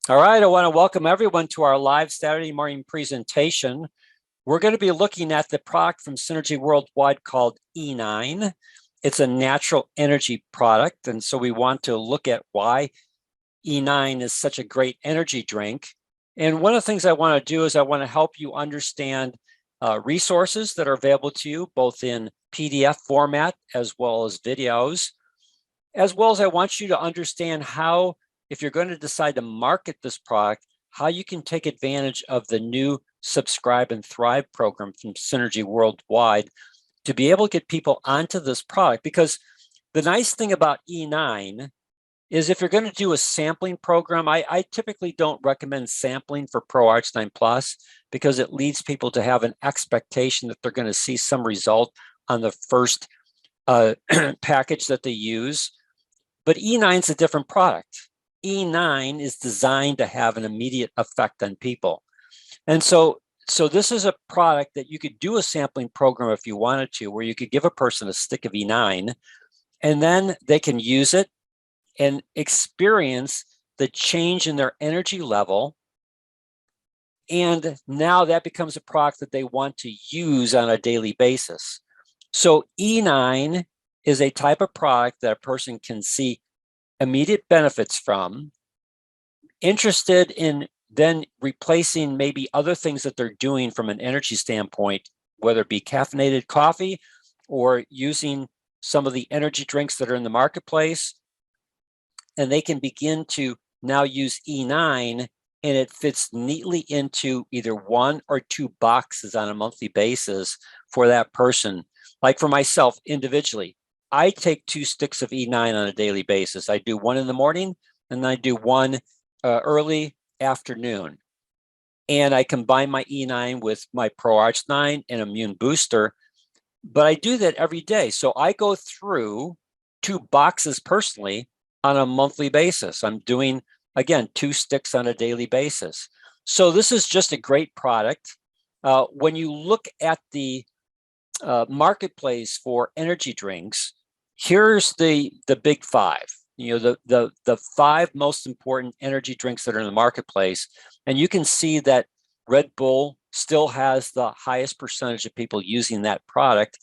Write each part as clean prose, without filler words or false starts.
All right, I want to welcome everyone to our live Saturday morning presentation. We're going to be looking at the product from Synergy Worldwide called E9. It's a natural energy product, and so we want to look at why E9 is such a great energy drink. And one of the things I want to do is I want to help you understand resources that are available to you, both in PDF format as well as videos, as well as I want you to understand how, if you're going to decide to market this product, how you can take advantage of the new Subscribe and Thrive program from Synergy Worldwide to be able to get people onto this product. Because the nice thing about E9 is if you're going to do a sampling program, I typically don't recommend sampling for ProArgi-9 Plus because it leads people to have an expectation that they're going to see some result on the first package that they use. But E9 is a different product. E9 is designed to have an immediate effect on people. And so this is a product that you could do a sampling program if you wanted to, where you could give a person a stick of E9, and then they can use it and experience the change in their energy level. And now that becomes a product that they want to use on a daily basis. So E9 is a type of product that a person can see immediate benefits from, interested in then replacing maybe other things that they're doing from an energy standpoint, whether it be caffeinated coffee or using some of the energy drinks that are in the marketplace. And they can begin to now use E9, and it fits neatly into either one or two boxes on a monthly basis for that person. Like for myself individually, I take 2 sticks of E9 on a daily basis. I do one in the morning, and I do one early afternoon. And I combine my E9 with my ProArgi-9 and Immune Booster, but I do that every day. So I go through 2 boxes personally on a monthly basis. I'm doing, again, 2 sticks on a daily basis. So this is just a great product. When you look at the marketplace for energy drinks, here's the big 5. You know, the 5 most important energy drinks that are in the marketplace, and you can see that Red Bull still has the highest percentage of people using that product.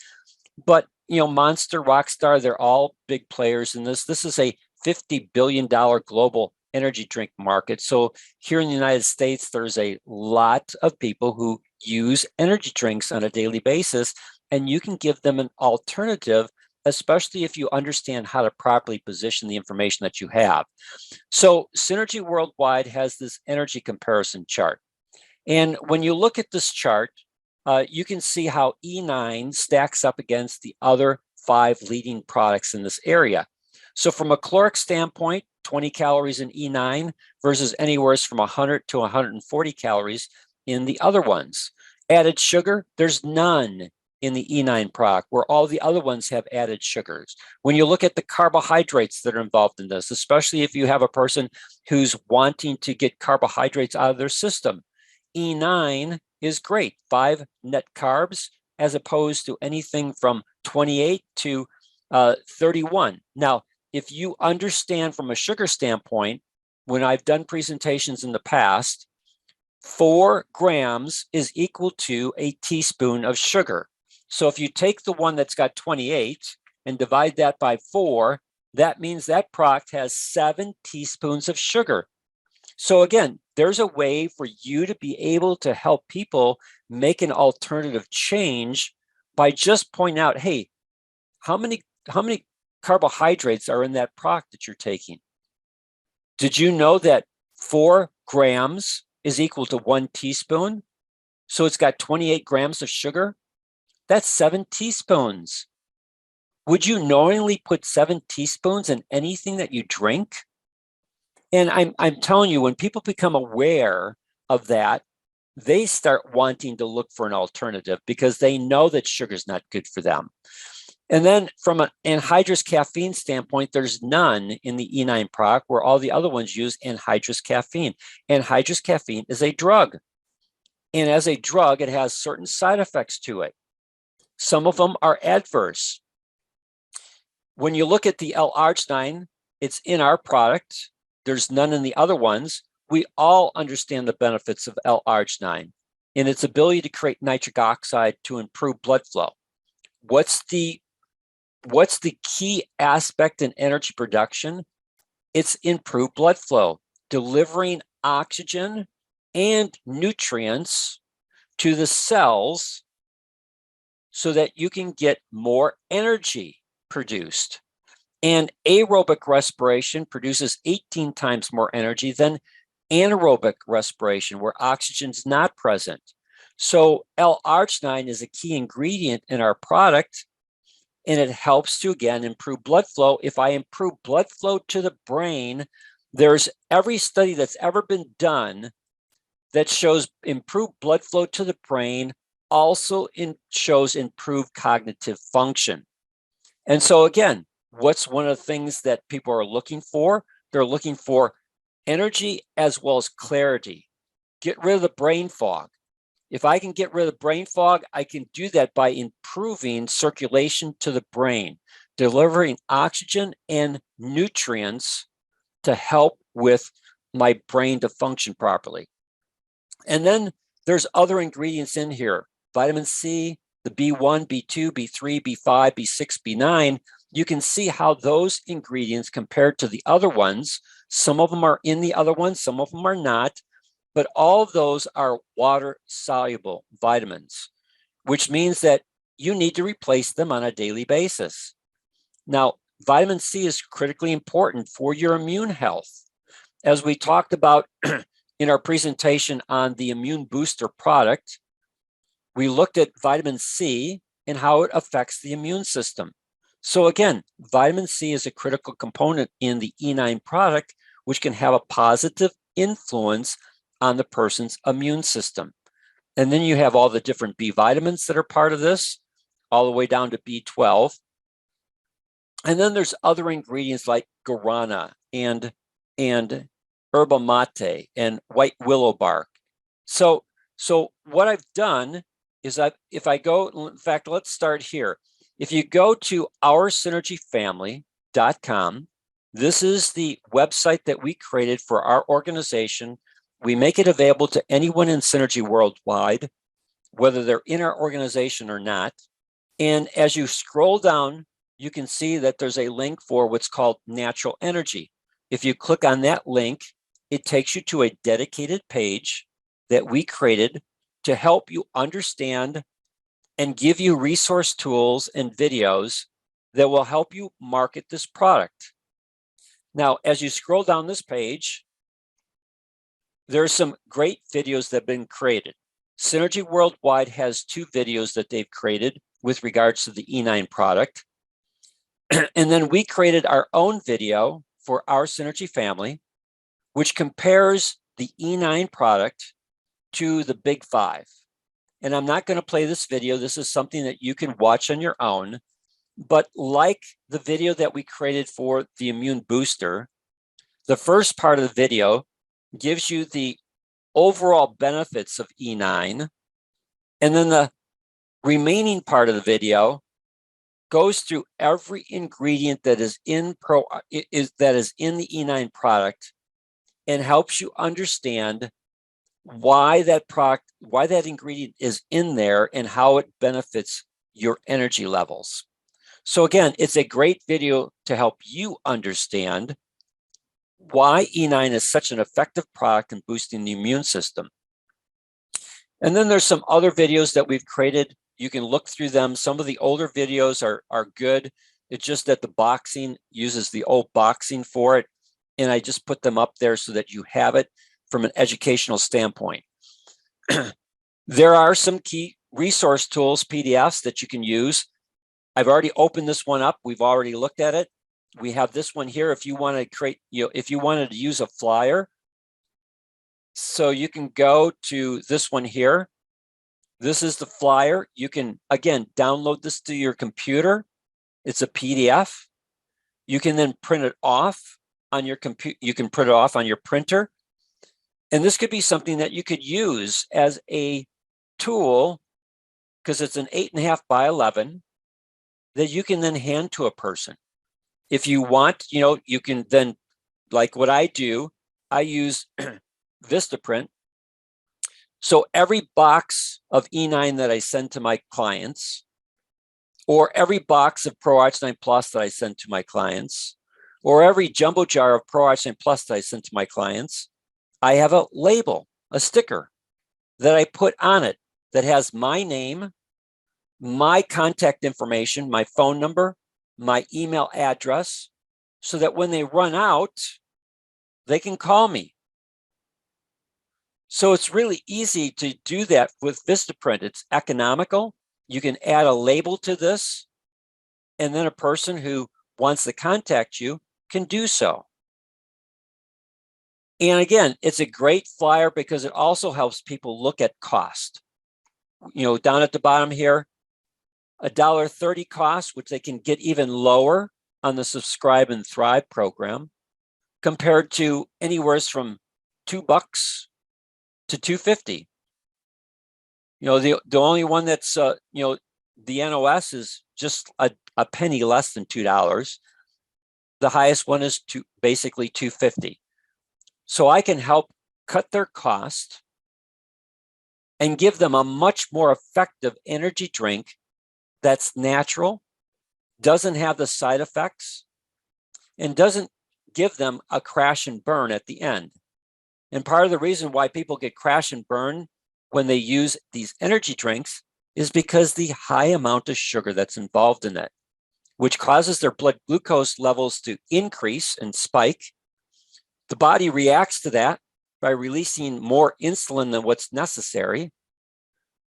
But you know, Monster, Rockstar, they're all big players in this. This is a $50 billion global energy drink market. So here in the United States, there's a lot of people who use energy drinks on a daily basis, and you can give them an alternative, especially if you understand how to properly position the information that you have. So Synergy Worldwide has this energy comparison chart. And when you look at this chart, you can see how E9 stacks up against the other 5 leading products in this area. So from a caloric standpoint, 20 calories in E9 versus anywhere from 100 to 140 calories in the other ones. Added sugar, there's none in the E9 product, where all the other ones have added sugars. When you look at the carbohydrates that are involved in this, especially if you have a person who's wanting to get carbohydrates out of their system, E9 is great, 5 net carbs, as opposed to anything from 28 to 31. Now, if you understand from a sugar standpoint, when I've done presentations in the past, 4 grams is equal to a teaspoon of sugar. So if you take the one that's got 28 and divide that by 4, that means that product has 7 teaspoons of sugar. So again, there's a way for you to be able to help people make an alternative change by just pointing out, hey, how many carbohydrates are in that product that you're taking? Did you know that 4 grams is equal to 1 teaspoon? So it's got 28 grams of sugar. That's 7 teaspoons. Would you knowingly put 7 teaspoons in anything that you drink? And I'm telling you, when people become aware of that, they start wanting to look for an alternative because they know that sugar is not good for them. And then from an anhydrous caffeine standpoint, there's none in the E9 product, where all the other ones use anhydrous caffeine. Anhydrous caffeine is a drug. And as a drug, it has certain side effects to it. Some of them are adverse. When you look at the L-arginine, it's in our product. There's none in the other ones. we all understand the benefits of L-arginine and its ability to create nitric oxide to improve blood flow. What's the key aspect in energy production? It's improved blood flow, delivering oxygen and nutrients to the cells so that you can get more energy produced. And aerobic respiration produces 18 times more energy than anaerobic respiration, where oxygen's not present. So L-arginine is a key ingredient in our product, and it helps to, again, improve blood flow. If I improve blood flow to the brain, there's every study that's ever been done that shows improved blood flow to the brain also shows improved cognitive function. And so again, what's one of the things that people are looking for? They're looking for energy as well as clarity. Get rid of the brain fog. If I can get rid of the brain fog, I can do that by improving circulation to the brain, delivering oxygen and nutrients to help with my brain to function properly. And then there's other ingredients in here: vitamin C, the B1, B2, B3, B5, B6, B9. You can see how those ingredients compared to the other ones, some of them are in the other ones, some of them are not, but all of those are water-soluble vitamins, which means that you need to replace them on a daily basis. Now, vitamin C is critically important for your immune health. As we talked about in our presentation on the Immune Booster product, we looked at vitamin C and how it affects the immune system. So again, vitamin C is a critical component in the E9 product, which can have a positive influence on the person's immune system. And then you have all the different B vitamins that are part of this, all the way down to B12. And then there's other ingredients like guarana and yerba mate and white willow bark. So what I've done is if I go, in fact, let's start here. If you go to OurSynergyFamily.com, this is the website that we created for our organization. We make it available to anyone in Synergy worldwide, whether they're in our organization or not. And as you scroll down, you can see that there's a link for what's called Natural Energy. If you click on that link, it takes you to a dedicated page that we created to help you understand and give you resource tools and videos that will help you market this product. Now, as you scroll down this page, there are some great videos that have been created. Synergy Worldwide has 2 videos that they've created with regards to the E9 product. And then we created our own video for Our Synergy Family, which compares the E9 product to the Big 5. And I'm not going to play this video. This is something that you can watch on your own. But like the video that we created for the Immune Booster, the first part of the video gives you the overall benefits of E9. And then the remaining part of the video goes through every ingredient that is in the E9 product and helps you understand why that ingredient is in there and how it benefits your energy levels. So again, it's a great video to help you understand why E9 is such an effective product in boosting the immune system. And then there's some other videos that we've created. You can look through them. Some of the older videos are good. It's just that the boxing uses the old boxing for it. And I just put them up there so that you have it from an educational standpoint. There are some key resource tools, PDFs, that you can use. I've already opened this one up. We've already looked at it. We have this one here if you want to create, if you wanted to use a flyer. So you can go to this one here. This is the flyer. You can, again, download this to your computer. It's a PDF. You can then print it off on your computer. You can print it off on your printer. And this could be something that you could use as a tool, because it's an 8.5 by 11 that you can then hand to a person. If you want, you can then, like what I do, I use Vistaprint. So every box of E9 that I send to my clients, or every box of Pro Arginine Plus that I send to my clients, or every jumbo jar of Pro Arginine Plus that I send to my clients, I have a label, a sticker that I put on it that has my name, my contact information, my phone number, my email address, so that when they run out, they can call me. So it's really easy to do that with Vistaprint. It's economical. You can add a label to this, and then a person who wants to contact you can do so. And again, it's a great flyer because it also helps people look at cost. You know, down at the bottom here, $1.30 cost, which they can get even lower on the Subscribe and Thrive program, compared to anywhere from $2 to $2.50. You know, the only one that's you know, the NOS is just a penny less than $2. The highest one is basically $2.50. So I can help cut their cost and give them a much more effective energy drink that's natural, doesn't have the side effects, and doesn't give them a crash and burn at the end. And part of the reason why people get crash and burn when they use these energy drinks is because the high amount of sugar that's involved in it, which causes their blood glucose levels to increase and spike. The body reacts to that by releasing more insulin than what's necessary.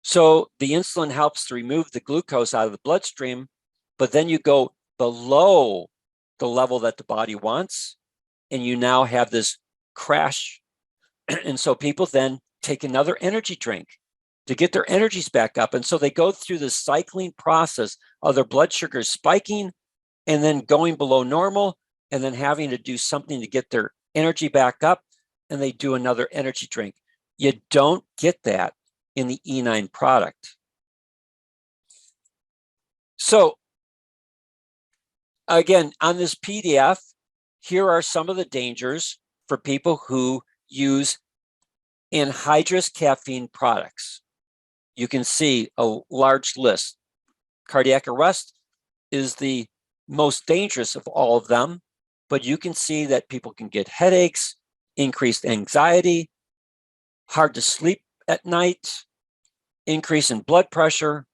So the insulin helps to remove the glucose out of the bloodstream, but then you go below the level that the body wants, and you now have this crash. And so people then take another energy drink to get their energies back up. And so they go through the cycling process of their blood sugar spiking and then going below normal, and then having to do something to get their energy back up, and they do another energy drink. You don't get that in the E9 product. So again, on this PDF, here are some of the dangers for people who use anhydrous caffeine products. You can see a large list. Cardiac arrest is the most dangerous of all of them, but you can see that people can get headaches, increased anxiety, hard to sleep at night, increase in blood pressure,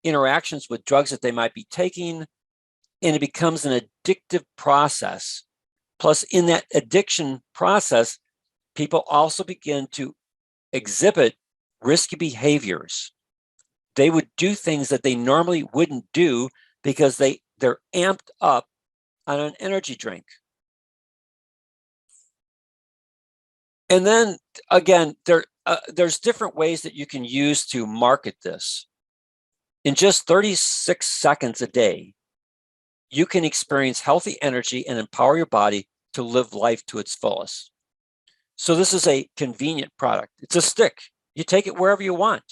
interactions with drugs that they might be taking, and it becomes an addictive process. Plus, in that addiction process, people also begin to exhibit risky behaviors. They would do things that they normally wouldn't do because they're amped up on an energy drink. And then again, there's different ways that you can use to market this. In just 36 seconds a day, you can experience healthy energy and empower your body to live life to its fullest. So this is a convenient product. It's a stick. You take it wherever you want.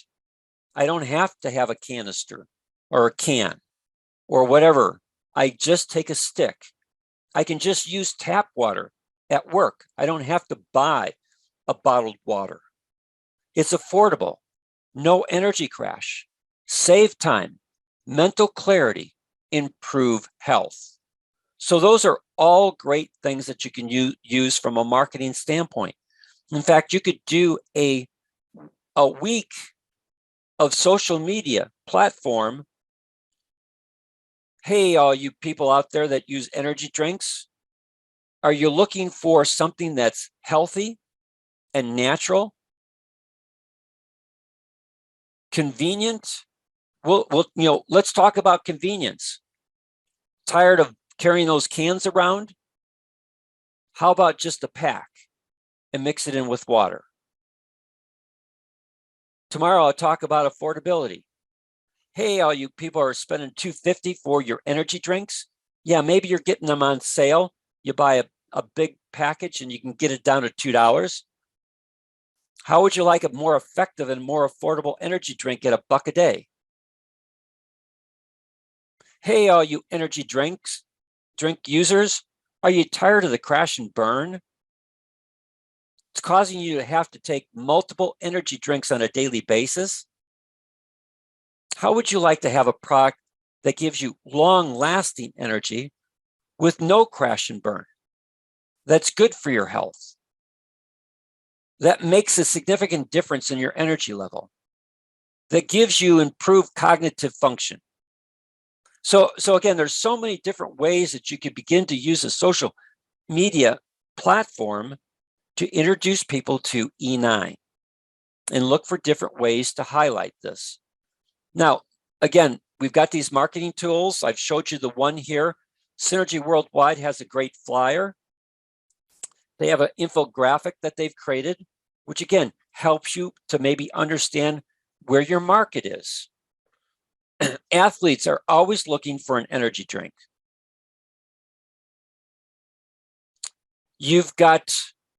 I don't have to have a canister or a can or whatever. I just take a stick. I can just use tap water at work. I don't have to buy a bottled water. It's affordable, no energy crash, save time, mental clarity, improve health. So those are all great things that you can use from a marketing standpoint. In fact, you could do a week of social media platform. Hey, all you people out there that use energy drinks, are you looking for something that's healthy and natural, convenient? Well, let's talk about convenience. Tired of carrying those cans around? How about just a pack and mix it in with water? Tomorrow I'll talk about affordability. Hey, all you people are spending $2.50 for your energy drinks. Yeah, maybe you're getting them on sale. You buy a big package and you can get it down to $2. How would you like a more effective and more affordable energy drink at $1 a day? Hey, all you energy drink users, are you tired of the crash and burn? It's causing you to have to take multiple energy drinks on a daily basis. How would you like to have a product that gives you long-lasting energy with no crash and burn? That's good for your health. That makes a significant difference in your energy level. That gives you improved cognitive function. So again, there's so many different ways that you could begin to use a social media platform to introduce people to E9 and look for different ways to highlight this. Now, again, we've got these marketing tools. I've showed you the one here. Synergy Worldwide has a great flyer. They have an infographic that they've created, which again, helps you to maybe understand where your market is. Athletes are always looking for an energy drink. You've got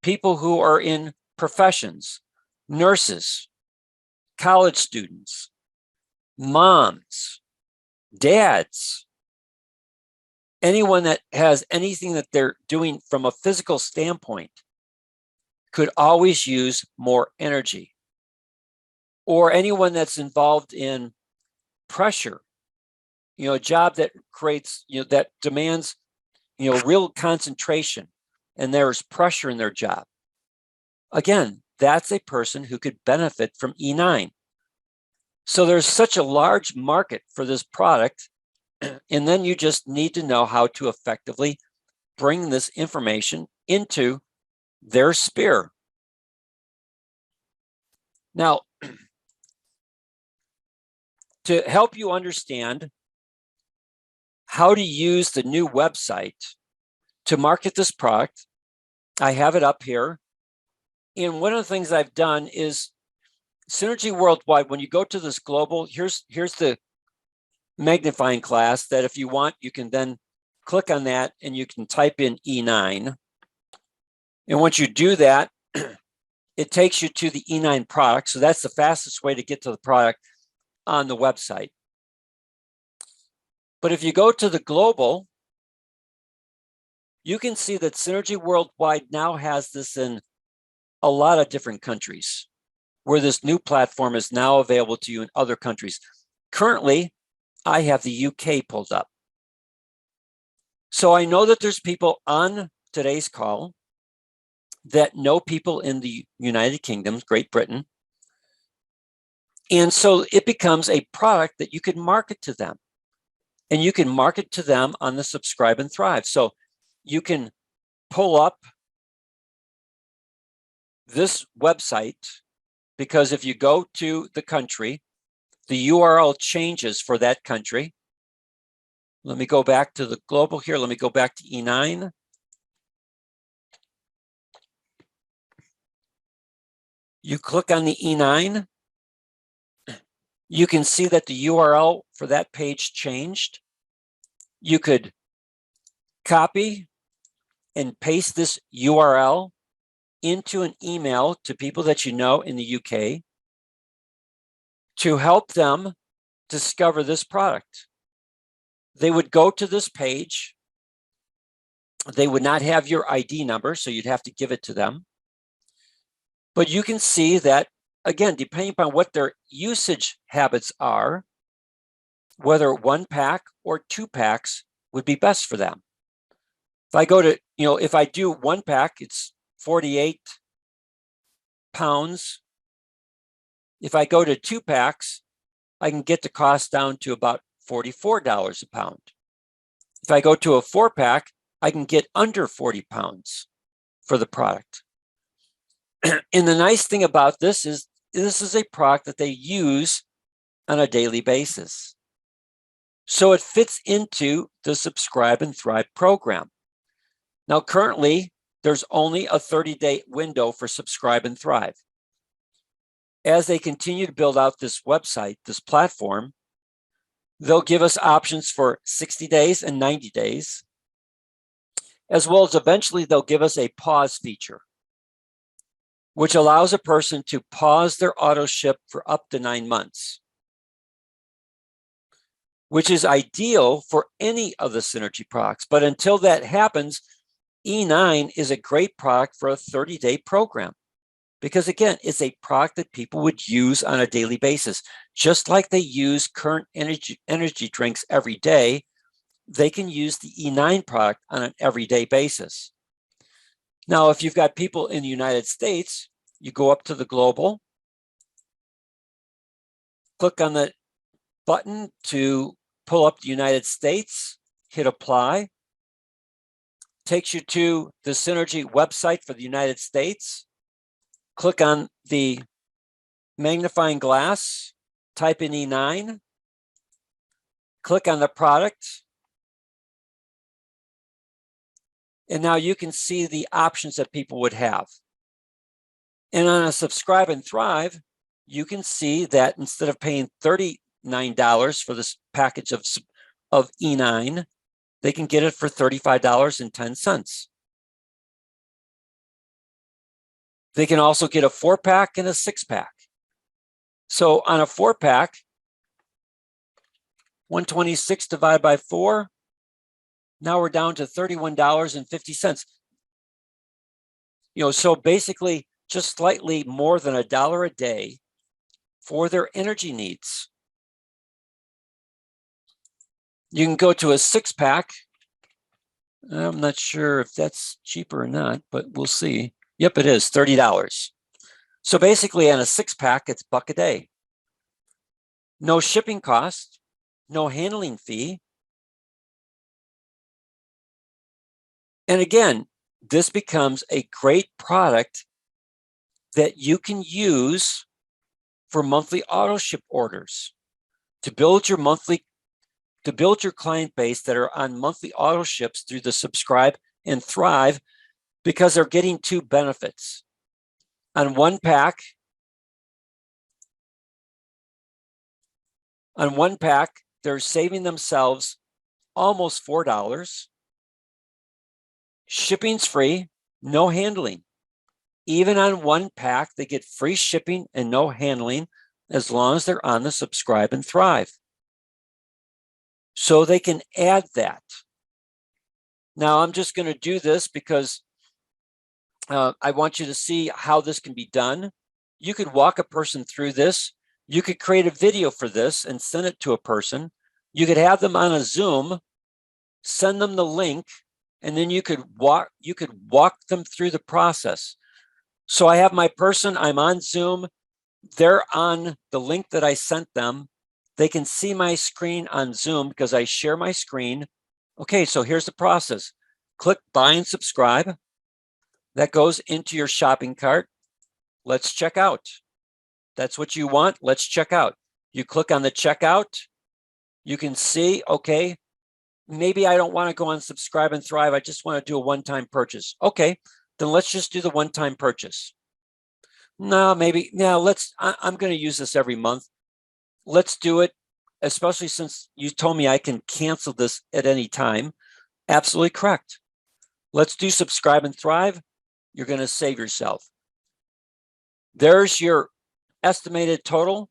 people who are in professions, nurses, college students, moms, dads, anyone that has anything that they're doing from a physical standpoint could always use more energy. Or anyone that's involved in pressure, a job that creates, that demands, real concentration, and there's pressure in their job. Again, that's a person who could benefit from E9. So there's such a large market for this product, and then you just need to know how to effectively bring this information into their sphere. Now, to help you understand how to use the new website to market this product, I have it up here. And one of the things I've done is Synergy Worldwide, when you go to this global, here's the magnifying glass that if you want, you can then click on that and you can type in E9. And once you do that, it takes you to the E9 product. So that's the fastest way to get to the product on the website. But if you go to the global, you can see that Synergy Worldwide now has this in a lot of different countries, where this new platform is now available to you in other countries. Currently, I have the UK pulled up. So I know that there's people on today's call that know people in the United Kingdom, Great Britain. And so it becomes a product that you can market to them. And you can market to them on the Subscribe and Thrive. So you can pull up this website, because if you go to the country, the URL changes for that country. Let me go back to the global here. Let me go back to E9. You click on the E9. You can see that the URL for that page changed. You could copy and paste this URL into an email to people that you know in the UK to help them discover this product. They would go to this page. They would not have your ID number, so you'd have to give it to them. But you can see that, again, depending upon what their usage habits are, whether 1 pack or 2 packs would be best for them. If I go to, if I do 1 pack, it's 48 pounds. If I go to 2 packs, I can get the cost down to about $44 a pound. If I go to a 4 pack, I can get under 40 pounds for the product. And the nice thing about this is a product that they use on a daily basis. So it fits into the Subscribe and Thrive program. Now, currently, there's only a 30-day window for Subscribe and Thrive. As they continue to build out this website, this platform, they'll give us options for 60 days and 90 days, as well as eventually they'll give us a pause feature, which allows a person to pause their auto ship for up to 9 months, which is ideal for any of the Synergy products. But until that happens, E9 is a great product for a 30-day program. because again, it's a product that people would use on a daily basis. Just like they use current energy drinks every day, they can use the E9 product on an everyday basis. Now, if you've got people in the United States, you go up to the global, click on the button to pull up the United States, hit apply, takes you to the Synergy website for the United States. Click on the magnifying glass, type in E9, click on the product, and now you can see the options that people would have. And on a Subscribe and Thrive, you can see that instead of paying $39 for this package of E9, they can get it for $35.10. They can also get a 4-pack and a 6-pack. So on a 4-pack, 126 divided by 4, now we're down to $31.50. So basically just slightly more than $1 a day for their energy needs. You can go to a 6-pack. I'm not sure if that's cheaper or not, but we'll see. Yep, it is $30. So basically on a 6-pack, it's $1 a day. No shipping cost, no handling fee. And again, this becomes a great product that you can use for monthly auto ship orders to build your client base that are on monthly auto ships through the Subscribe and Thrive, because they're getting 2 benefits. On one pack, they're saving themselves almost $4. Shipping's free, no handling. Even on one pack, they get free shipping and no handling as long as they're on the Subscribe and Thrive. So they can add that. Now, I'm just going to do this because I want you to see how this can be done. You could walk a person through this. You could create a video for this and send it to a person. You could have them on a Zoom, send them the link, and then you could walk them through the process. So I have my person, I'm on Zoom, they're on the link that I sent them. They can see my screen on Zoom because I share my screen. Okay, so here's the process. Click buy and subscribe. That goes into your shopping cart. Let's check out. That's what you want. Let's check out. You click on the checkout. You can see, okay, maybe I don't want to go on Subscribe and Thrive. I just want to do a one-time purchase. Okay, then let's just do the one-time purchase. No, maybe, no, I'm going to use this every month. Let's do it, especially since you told me I can cancel this at any time. Absolutely correct. Let's do Subscribe and Thrive. You're going to save yourself. There's your estimated total,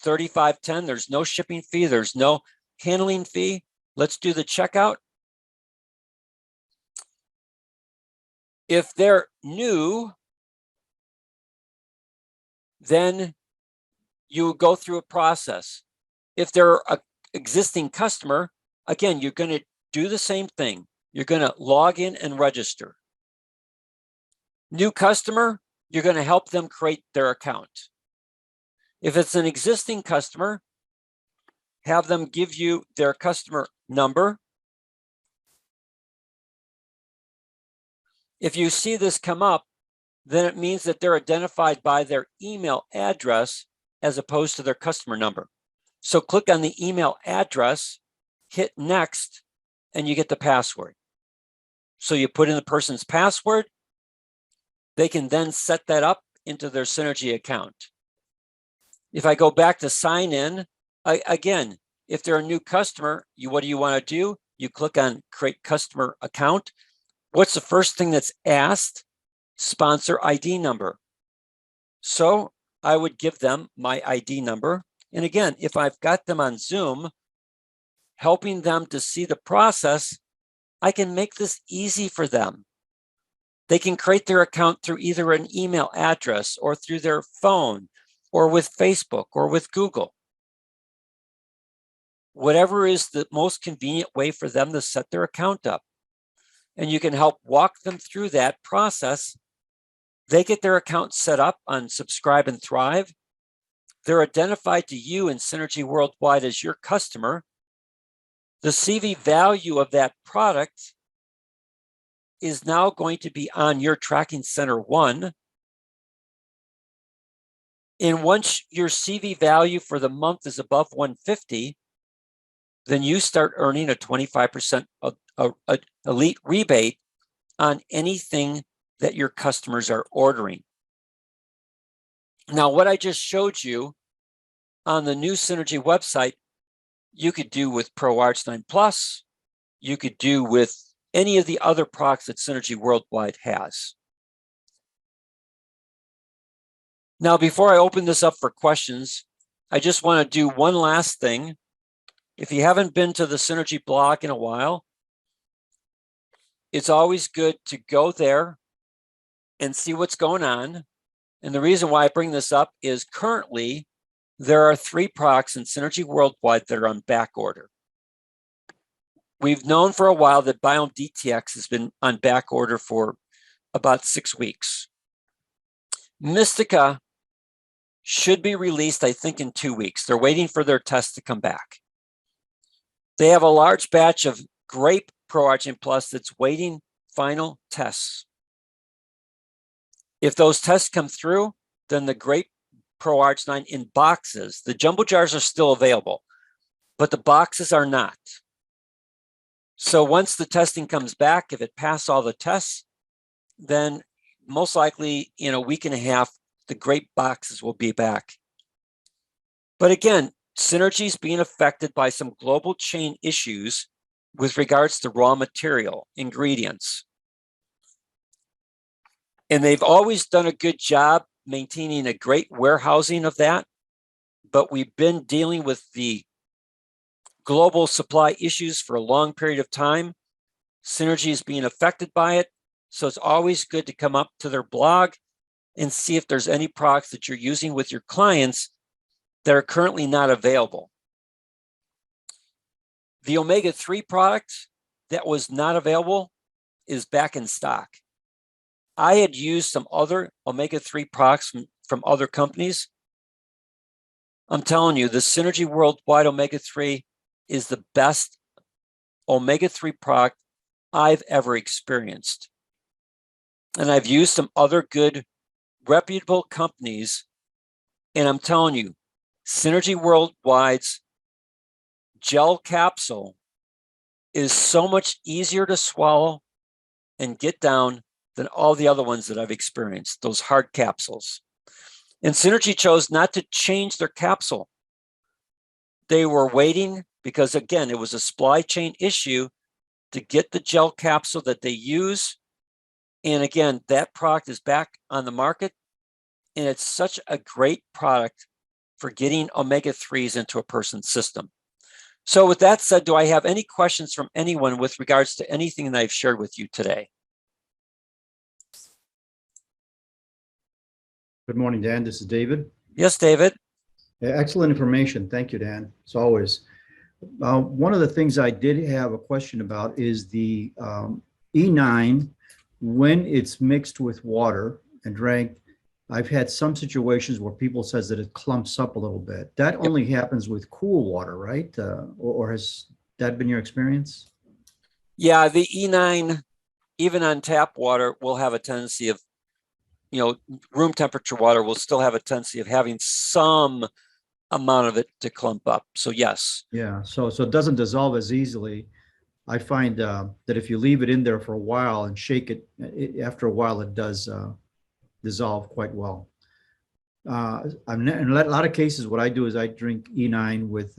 $35.10. There's no shipping fee. There's no handling fee. Let's do the checkout. If they're new, then you go through a process. If they're an existing customer, again, you're going to do the same thing. You're going to log in and register. New customer, you're going to help them create their account. If it's an existing customer, have them give you their customer number. If you see this come up, then it means that they're identified by their email address as opposed to their customer number. So click on the email address, hit next, and you get the password. So you put in the person's password. They can then set that up into their Synergy account. If I go back to sign in, again, if they're a new customer, what do you want to do? You click on create customer account. What's the first thing that's asked? Sponsor ID number. So I would give them my ID number. And again, if I've got them on Zoom, helping them to see the process, I can make this easy for them. They can create their account through either an email address or through their phone or with Facebook or with Google. Whatever is the most convenient way for them to set their account up. And you can help walk them through that process. They get their account set up on Subscribe and Thrive. They're identified to you in Synergy Worldwide as your customer. The CV value of that product is now going to be on your Tracking Center 1. And once your CV value for the month is above 150, then you start earning a 25% elite rebate on anything that your customers are ordering. Now, what I just showed you on the new Synergy website, you could do with ProArch9 Plus, you could do with any of the other products that Synergy Worldwide has. Now, before I open this up for questions, I just want to do one last thing. If you haven't been to the Synergy blog in a while, it's always good to go there and see what's going on. And the reason why I bring this up is currently there are 3 products in Synergy Worldwide that are on back order. We've known for a while that Biome DTX has been on back order for about 6 weeks. Mystica should be released, I think, in 2 weeks. They're waiting for their tests to come back. They have a large batch of Grape ProArch9 Plus that's waiting final tests. If those tests come through, then the Grape ProArch9 in boxes, the jumbo jars are still available, but the boxes are not. So once the testing comes back, if it passes all the tests, then most likely in a week and a half, the Grape boxes will be back. But again, Synergy is being affected by some global chain issues with regards to raw material, ingredients. And they've always done a good job maintaining a great warehousing of that. But we've been dealing with the global supply issues for a long period of time. Synergy is being affected by it. So it's always good to come up to their blog and see if there's any products that you're using with your clients that are currently not available. The omega-3 product that was not available is back in stock. I had used some other omega-3 products from other companies. I'm telling you, the Synergy Worldwide omega-3 is the best omega-3 product I've ever experienced. And I've used some other good, reputable companies, and I'm telling you, Synergy Worldwide's gel capsule is so much easier to swallow and get down than all the other ones that I've experienced, those hard capsules. And Synergy chose not to change their capsule. They were waiting because, again, it was a supply chain issue to get the gel capsule that they use. And again, that product is back on the market, and it's such a great product for getting omega-3s into a person's system. So with that said, do I have any questions from anyone with regards to anything that I've shared with you today? Good morning, Dan. This is David. Yes, David. Excellent information. Thank you, Dan, as always. One of the things I did have a question about is the E9, when it's mixed with water and drank. I've had some situations where people says that it clumps up a little bit. That only happens with cool water, right? Or has that been your experience? Yeah, the E9, even on tap water, will have a tendency of, room temperature water will still have a tendency of having some amount of it to clump up. So yes. Yeah, so it doesn't dissolve as easily. I find that if you leave it in there for a while and shake it, after a while it does dissolve quite well. In a lot of cases, what I do is I drink E9 with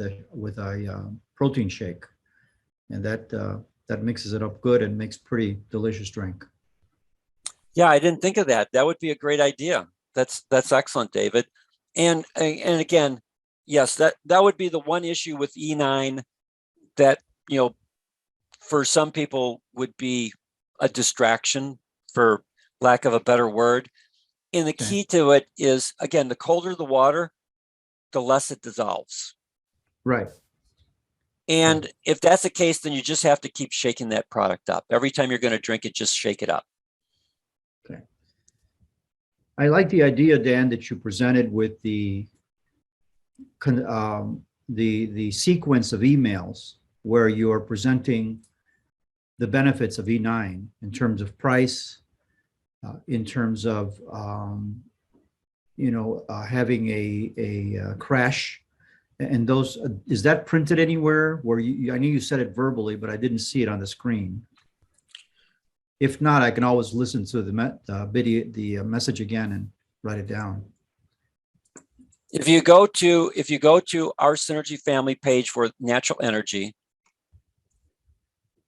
a protein shake, and that mixes it up good and makes pretty delicious drink. Yeah, I didn't think of that. That would be a great idea. That's excellent, David. And again, yes, that would be the one issue with E9 that, for some people would be a distraction for lack of a better word. And the key to it is, again, the colder the water, the less it dissolves. Right. And if that's the case, then you just have to keep shaking that product up. Every time you're going to drink it, just shake it up. Okay. I like the idea, Dan, that you presented with the sequence of emails where you are presenting the benefits of E9 in terms of price, in terms of having a crash, and those. Is that printed anywhere? Where I know you said it verbally, but I didn't see it on the screen. If not, I can always listen to the message again and write it down. If you go to our Synergy family page for natural energy,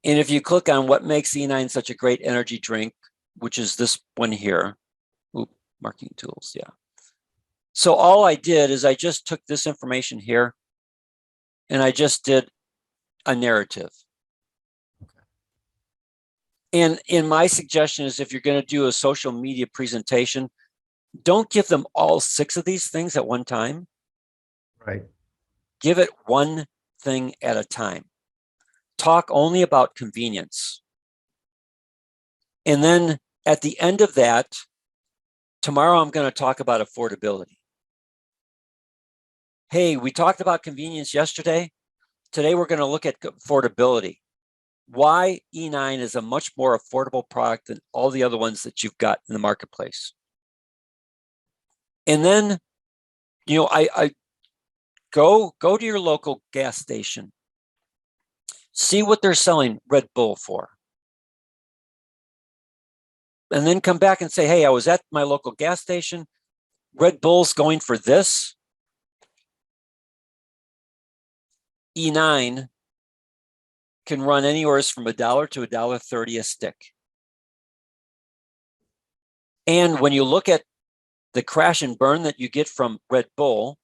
and if you click on what makes E9 such a great energy drink, which is this one here, marketing tools, yeah. So all I did is I just took this information here and I just did a narrative. And my suggestion is, if you're going to do a social media presentation, don't give them all 6 of these things at one time. Right. Give it one thing at a time. Talk only about convenience. And then at the end of that, tomorrow I'm going to talk about affordability. Hey, we talked about convenience yesterday. Today we're going to look at affordability. Why E9 is a much more affordable product than all the other ones that you've got in the marketplace. And then, I go to your local gas station. See what they're selling Red Bull for. And then come back and say, hey, I was at my local gas station. Red Bull's going for this. E9 can run anywhere from $1 to $1.30 a stick. And when you look at the crash and burn that you get from Red Bull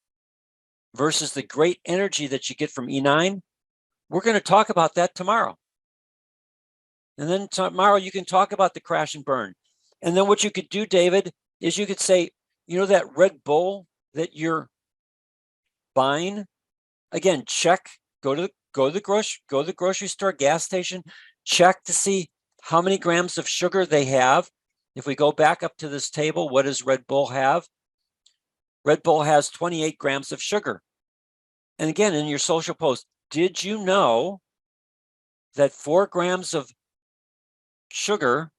versus the great energy that you get from E9, we're going to talk about that tomorrow. And then tomorrow you can talk about the crash and burn. And then what you could do, David, is you could say, that Red Bull that you're buying, again, check, go to the grocery store, gas station, check to see how many grams of sugar they have. If we go back up to this table, what does Red Bull have? Red Bull has 28 grams of sugar. And again, in your social post, did you know that 4 grams of sugar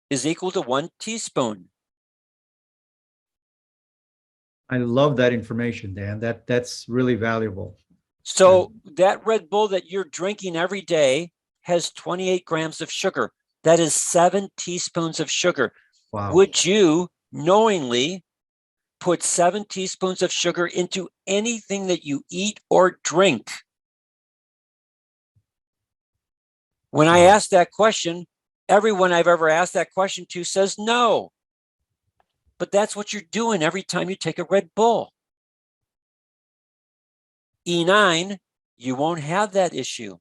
is equal to 1 teaspoon? I love that information, Dan. That's really valuable. So that Red Bull that you're drinking every day has 28 grams of sugar. That is 7 teaspoons of sugar. Wow. Would you knowingly put 7 teaspoons of sugar into anything that you eat or drink? When I ask that question, everyone I've ever asked that question to says no. But that's what you're doing every time you take a Red Bull. E9, you won't have that issue.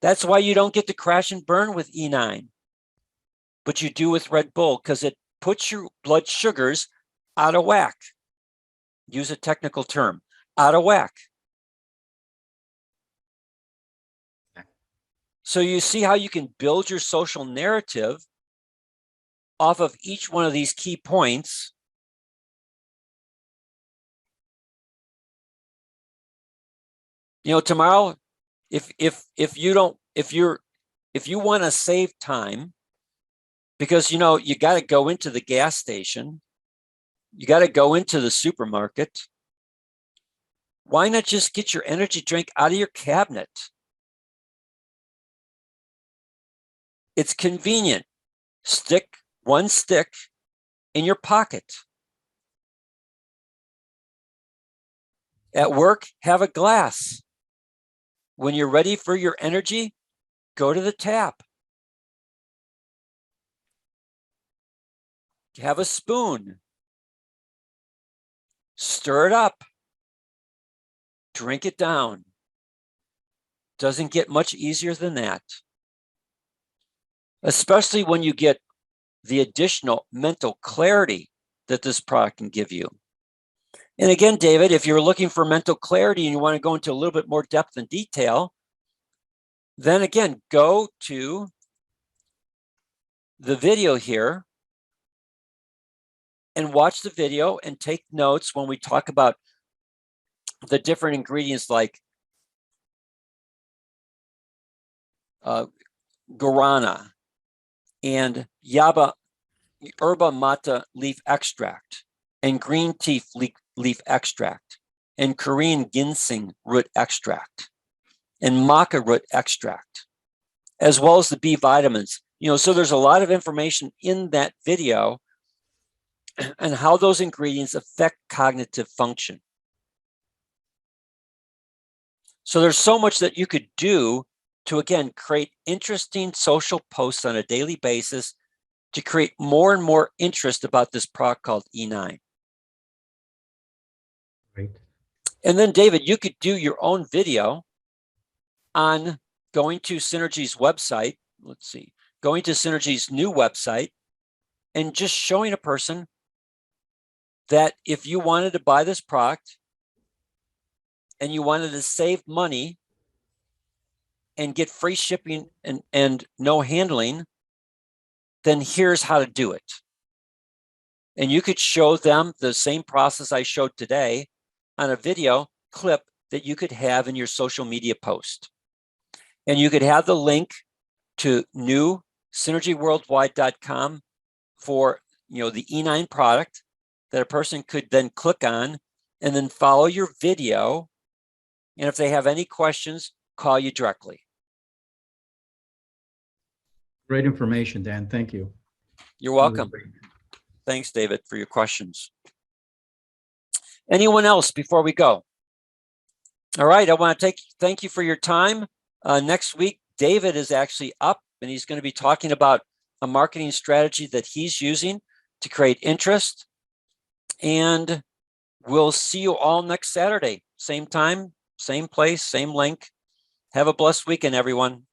That's why you don't get to crash and burn with E9. But you do with Red Bull, because it puts your blood sugars out of whack. Use a technical term, out of whack. So you see how you can build your social narrative off of each one of these key points. Tomorrow, if you want to save time, because you got to go into the gas station, you got to go into the supermarket, why not just get your energy drink out of your cabinet? It's convenient. Stick one stick in your pocket. At work, have a glass. When you're ready for your energy, go to the tap. Have a spoon. Stir it up. Drink it down. Doesn't get much easier than that. Especially when you get the additional mental clarity that this product can give you. And again, David, if you're looking for mental clarity and you want to go into a little bit more depth and detail, then again, go to the video here and watch the video and take notes when we talk about the different ingredients like guarana and yerba mate leaf extract and green tea leaf extract and Korean ginseng root extract and maca root extract, as well as the B vitamins. So there's a lot of information in that video and how those ingredients affect cognitive function. So there's so much that you could do to, again, create interesting social posts on a daily basis to create more and more interest about this product called E9. Great. And then, David, you could do your own video on going to Synergy's website. Let's see, going to Synergy's new website and just showing a person that if you wanted to buy this product and you wanted to save money and get free shipping and no handling, then here's how to do it. And you could show them the same process I showed today on a video clip that you could have in your social media post. And you could have the link to new synergyworldwide.com for the E9 product that a person could then click on and then follow your video. And if they have any questions, call you directly. Great information, Dan. Thank you. You're welcome. Thanks, David, for your questions. Anyone else before we go? All right, I want to thank you for your time. Next week, David is actually up and he's going to be talking about a marketing strategy that he's using to create interest. And we'll see you all next Saturday. Same time, same place, same link. Have a blessed weekend, everyone.